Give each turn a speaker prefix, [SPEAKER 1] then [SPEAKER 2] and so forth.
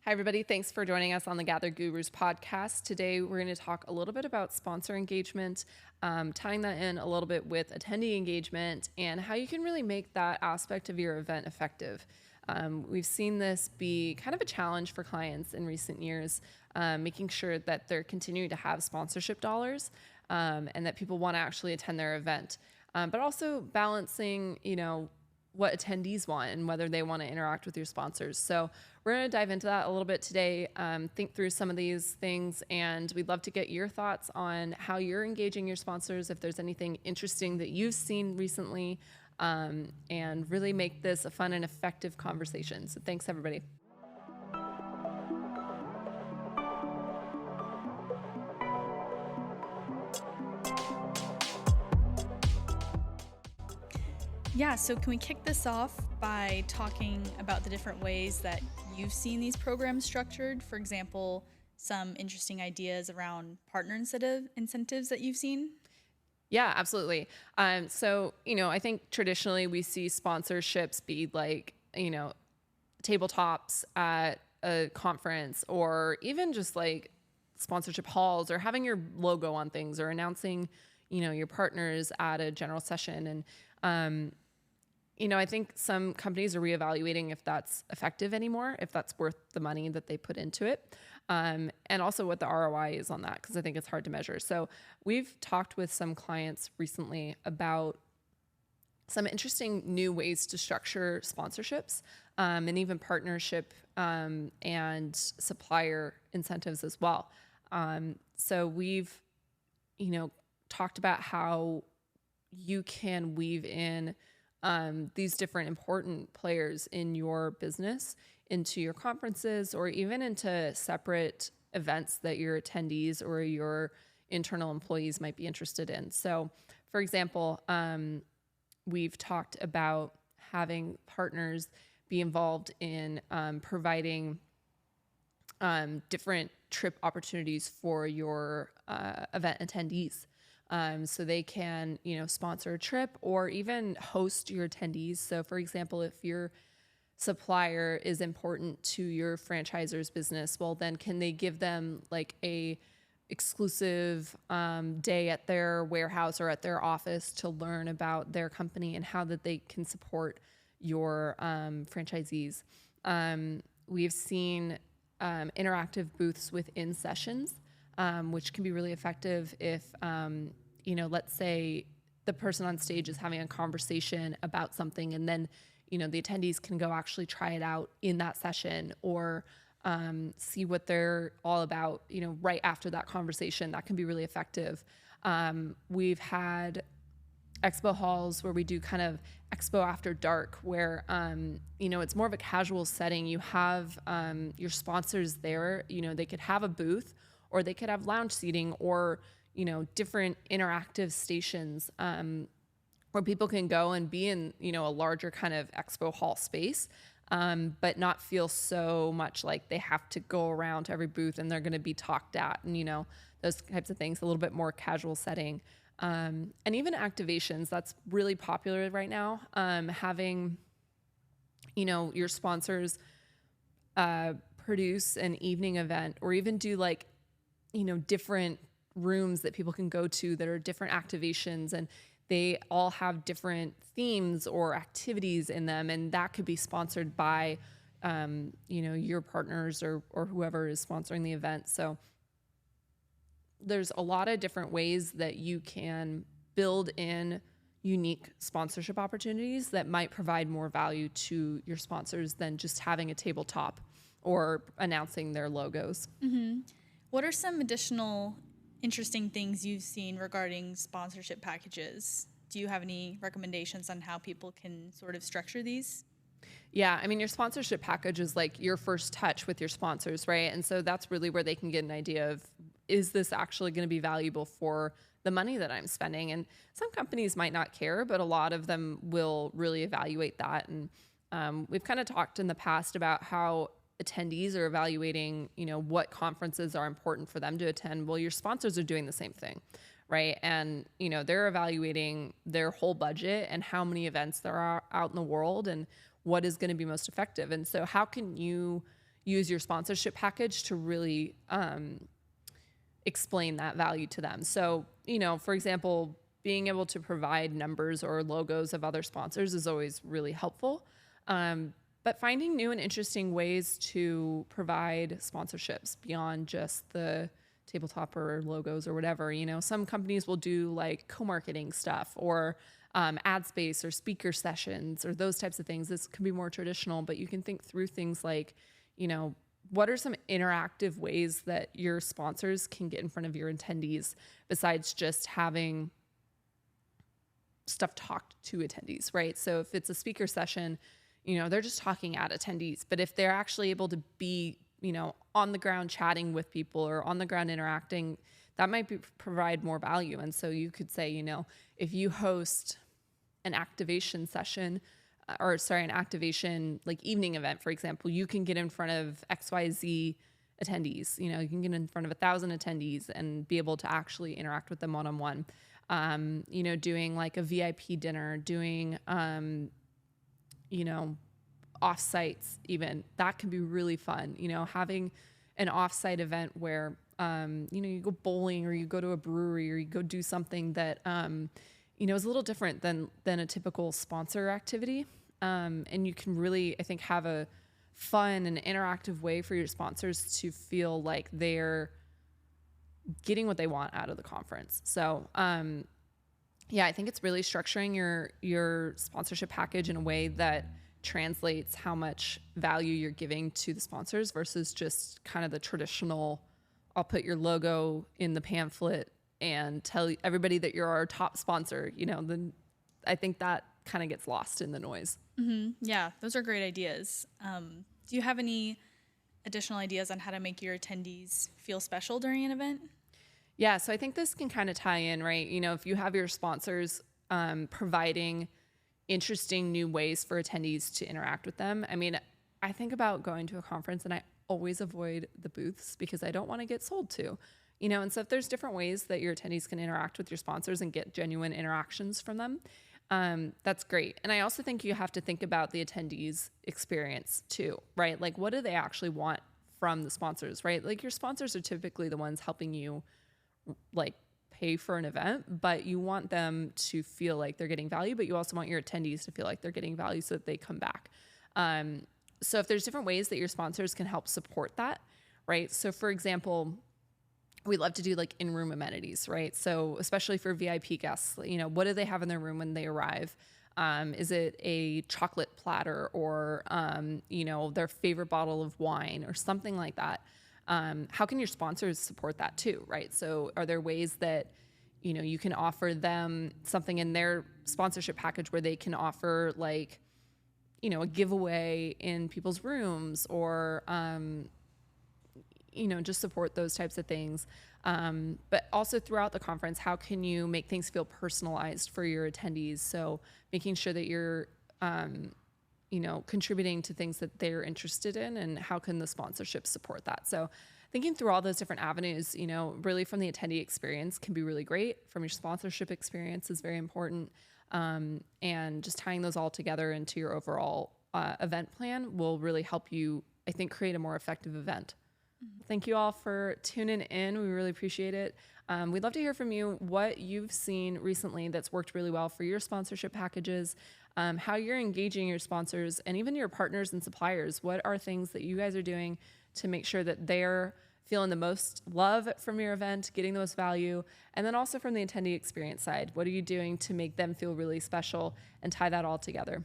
[SPEAKER 1] Hi, everybody. Thanks for joining us on the Gather Gurus podcast. Today, we're going to talk a little bit about sponsor engagement, tying that in a little bit with attendee engagement, and how you can really make that aspect of your event effective. We've seen this be kind of a challenge for clients in recent years, making sure that they're continuing to have sponsorship dollars and that people want to actually attend their event, but also balancing, what attendees want and whether they want to interact with your sponsors. So we're going to dive into that a little bit today, think through some of these things, and we'd love to get your thoughts on how you're engaging your sponsors, if there's anything interesting that you've seen recently, and really make this a fun and effective conversation. So thanks, everybody.
[SPEAKER 2] Yeah, so can we kick this off by talking about the different ways that you've seen these programs structured? For example, some interesting ideas around partner incentives that you've seen?
[SPEAKER 1] Yeah, absolutely. I think traditionally we see sponsorships be like, tabletops at a conference, or even just like sponsorship halls, or having your logo on things, or announcing, your partners at a general session. And, I think some companies are reevaluating if that's effective anymore, if that's worth the money that they put into it, and also what the ROI is on that, because I think it's hard to measure. So we've talked with some clients recently about some interesting new ways to structure sponsorships, and even partnership and supplier incentives as well. So we've, talked about how you can weave in these different important players in your business into your conferences, or even into separate events that your attendees or your internal employees might be interested in. So, for example, we've talked about having partners be involved in providing different trip opportunities for your event attendees. So they can, sponsor a trip or even host your attendees. So for example, if your supplier is important to your franchisor's business, well, then can they give them like a exclusive day at their warehouse or at their office to learn about their company and how that they can support your franchisees. We've seen interactive booths within sessions, which can be really effective if, let's say the person on stage is having a conversation about something, and then, the attendees can go actually try it out in that session, or see what they're all about, right after that conversation. That can be really effective. We've had expo halls where we do kind of expo after dark, where, it's more of a casual setting. You have your sponsors there, they could have a booth, or they could have lounge seating, or, different interactive stations where people can go and be in, a larger kind of expo hall space, but not feel so much like they have to go around to every booth and they're going to be talked at, and, those types of things, a little bit more casual setting. And even activations, that's really popular right now. Having, your sponsors produce an evening event, or even do like, different rooms that people can go to that are different activations, and they all have different themes or activities in them. And that could be sponsored by, your partners or whoever is sponsoring the event. So there's a lot of different ways that you can build in unique sponsorship opportunities that might provide more value to your sponsors than just having a tabletop or announcing their logos.
[SPEAKER 2] Mm-hmm. What are some additional interesting things you've seen regarding sponsorship packages? Do you have any recommendations on how people can sort of structure these?
[SPEAKER 1] Yeah, I mean, your sponsorship package is like your first touch with your sponsors, right? And so that's really where they can get an idea of, is this actually going to be valuable for the money that I'm spending? And some companies might not care, but a lot of them will really evaluate that. And we've kind of talked in the past about how attendees are evaluating, what conferences are important for them to attend. Well, your sponsors are doing the same thing, right? And, they're evaluating their whole budget and how many events there are out in the world and what is going to be most effective. And so how can you, use your sponsorship package to really explain that value to them. So, for example, being able to provide numbers or logos of other sponsors is always really helpful. But finding new and interesting ways to provide sponsorships beyond just the tabletop or logos or whatever. Some companies will do like co-marketing stuff or ad space or speaker sessions or those types of things. This can be more traditional, but you can think through things like, what are some interactive ways that your sponsors can get in front of your attendees besides just having stuff talked to attendees, right? So if it's a speaker session, they're just talking at attendees. But if they're actually able to be, on the ground chatting with people or on the ground interacting, that might provide more value. And so you could say, if you host an activation session, an activation like evening event, for example, you can get in front of XYZ attendees. You can get in front of 1,000 attendees and be able to actually interact with them one-on-one. Doing like a VIP dinner, doing, offsites even, that can be really fun. Having an offsite event where, you go bowling or you go to a brewery or you go do something that, is a little different than a typical sponsor activity. And you can really, I think, have a fun and interactive way for your sponsors to feel like they're getting what they want out of the conference. So, I think it's really structuring your sponsorship package in a way that translates how much value you're giving to the sponsors versus just kind of the traditional, I'll put your logo in the pamphlet and tell everybody that you're our top sponsor. Then I think that kind of gets lost in the noise.
[SPEAKER 2] Mm-hmm. Yeah, those are great ideas. Do you have any additional ideas on how to make your attendees feel special during an event?
[SPEAKER 1] Yeah, so I think this can kind of tie in, right? If you have your sponsors providing interesting new ways for attendees to interact with them. I mean, I think about going to a conference and I always avoid the booths because I don't want to get sold to. And so if there's different ways that your attendees can interact with your sponsors and get genuine interactions from them, that's great. And I also think you have to think about the attendees' experience too, right? Like, what do they actually want from the sponsors, right? Like, your sponsors are typically the ones helping you like pay for an event, but you want them to feel like they're getting value, but you also want your attendees to feel like they're getting value so that they come back. So if there's different ways that your sponsors can help support that, right? So for example, we love to do like in-room amenities, right? So especially for VIP guests, what do they have in their room when they arrive? Is it a chocolate platter or, their favorite bottle of wine or something like that? How can your sponsors support that too, right? So are there ways that, you can offer them something in their sponsorship package where they can offer like, a giveaway in people's rooms or, just support those types of things. But also throughout the conference, how can you make things feel personalized for your attendees? So making sure that you're, contributing to things that they're interested in, and how can the sponsorship support that? So thinking through all those different avenues, really from the attendee experience can be really great. From your sponsorship experience is very important. And just tying those all together into your overall event plan will really help you, I think, create a more effective event. Thank you all for tuning in. We really appreciate it. We'd love to hear from you what you've seen recently that's worked really well for your sponsorship packages, how you're engaging your sponsors and even your partners and suppliers. What are things that you guys are doing to make sure that they're feeling the most love from your event, getting the most value, and then also from the attendee experience side, what are you doing to make them feel really special and tie that all together?